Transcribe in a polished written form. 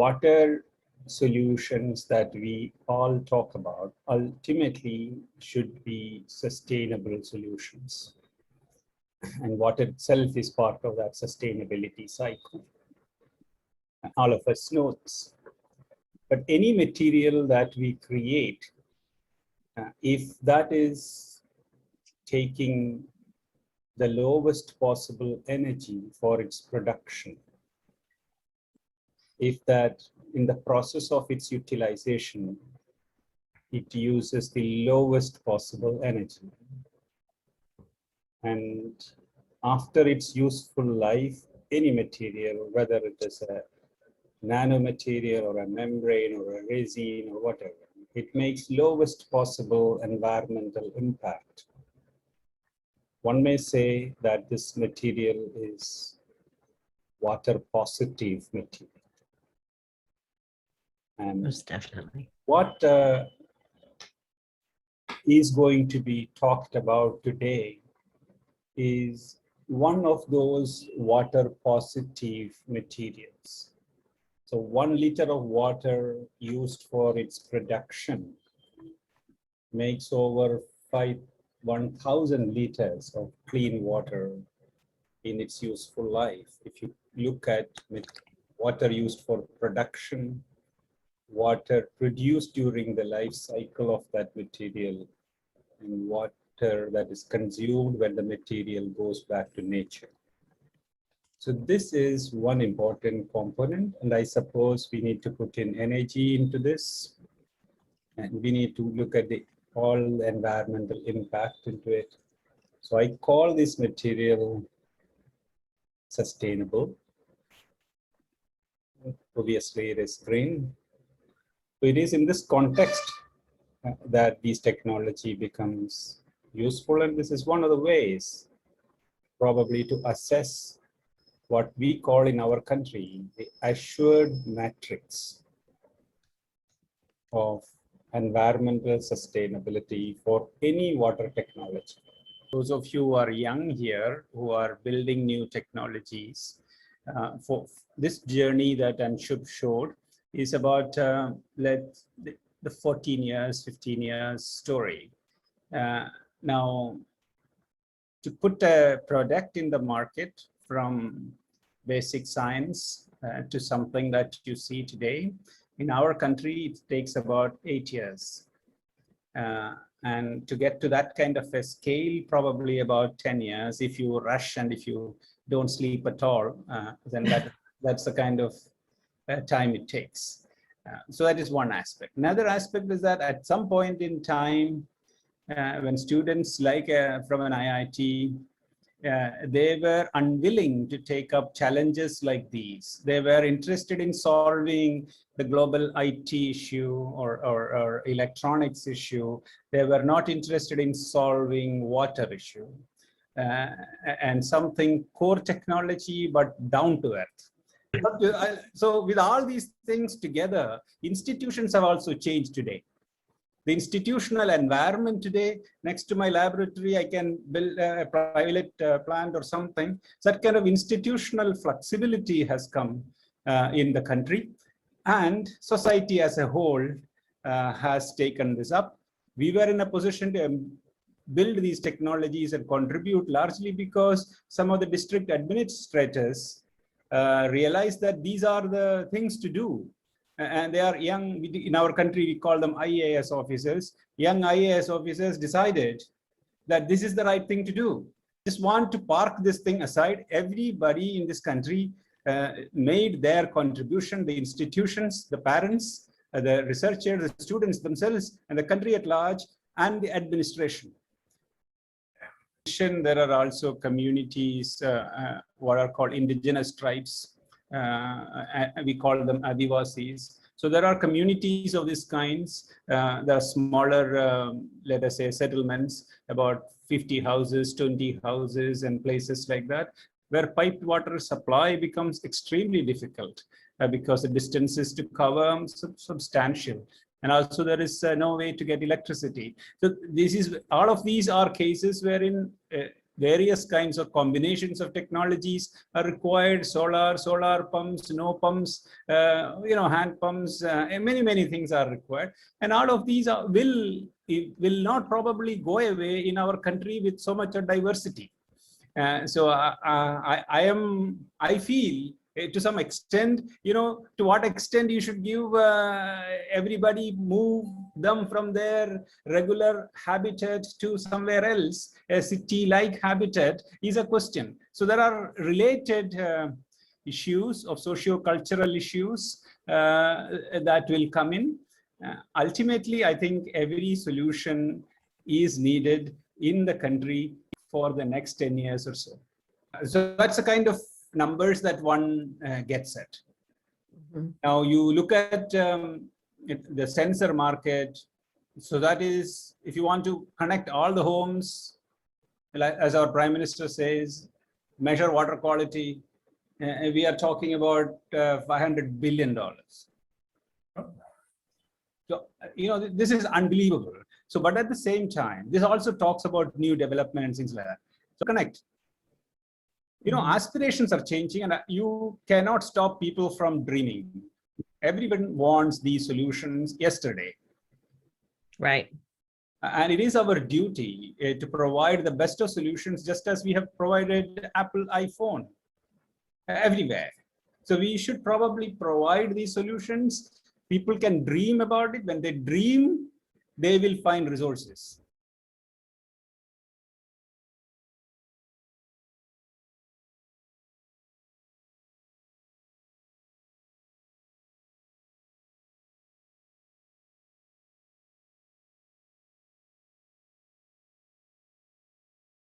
water solutions that we all talk about ultimately should be sustainable solutions. And water itself is part of that sustainability cycle. All of us know this. But any material that we create, if that is taking the lowest possible energy for its production, if that in the process of its utilization, it uses the lowest possible energy, and after its useful life, any material, whether it is a nanomaterial or a membrane or a resin or whatever, it makes lowest possible environmental impact. One may say that this material is water positive material. And most definitely. What is going to be talked about today is one of those water positive materials. So 1 liter of water used for its production makes over 1,000 liters of clean water in its useful life. If you look at water used for production, water produced during the life cycle of that material, and water that is consumed when the material goes back to nature. So this is one important component, and I suppose we need to put in energy into this, and we need to look at all the environmental impact into it. So I call this material sustainable. Obviously, it is green. So it is in this context that this technology becomes useful, and this is one of the ways probably to assess what we call in our country the assured matrix of environmental sustainability for any water technology. Those of you who are young here, who are building new technologies, for this journey that Anshub showed is about the 14 years, 15 years story. Now, to put a product in the market from basic science to something that you see today, in our country, it takes about 8 years. And to get to that kind of a scale, probably about 10 years. If you rush and if you don't sleep at all, then that's the kind of time it takes. So that is one aspect. Another aspect is that at some point in time, when students like from an IIT, they were unwilling to take up challenges like these. They were interested in solving the global IT issue or electronics issue. They were not interested in solving water issue and something core technology, but down to earth. So with all these things together, institutions have also changed today. The institutional environment today, next to my laboratory, I can build a private plant or something. So that kind of institutional flexibility has come in the country, and society as a whole has taken this up. We were in a position to build these technologies and contribute largely because some of the district administrators realized that these are the things to do. And they are young. In our country, we call them IAS officers. Young IAS officers decided that this is the right thing to do. Just want to park this thing aside. Everybody in this country made their contribution, the institutions, the parents, the researchers, the students themselves, and the country at large, and the administration. There are also communities, what are called indigenous tribes. We call them Adivasis. So there are communities of these kinds. There are smaller, let us say, settlements, about 50 houses, 20 houses, and places like that, where piped water supply becomes extremely difficult because the distances to cover are substantial. And also there is no way to get electricity. So this is, all of these are cases wherein various kinds of combinations of technologies are required. Solar pumps, no pumps, hand pumps, many things are required. And all of these will not probably go away in our country with so much of diversity. So I feel to some extent, to what extent you should give everybody, move them from their regular habitat to somewhere else, a city-like habitat, is a question. So there are related issues of socio-cultural issues that will come in. Ultimately, I think every solution is needed in the country for the next 10 years or so. So that's the kind of numbers that one gets at. Mm-hmm. Now you look at the sensor market. So that is, if you want to connect all the homes, as our Prime Minister says, measure water quality, we are talking about $500 billion. So, this is unbelievable. So, but at the same time, this also talks about new development and things like that. So connect. Aspirations are changing, and you cannot stop people from dreaming. Everyone wants these solutions yesterday. Right. And it is our duty to provide the best of solutions, just as we have provided Apple iPhone everywhere. So we should probably provide these solutions. People can dream about it. When they dream, they will find resources.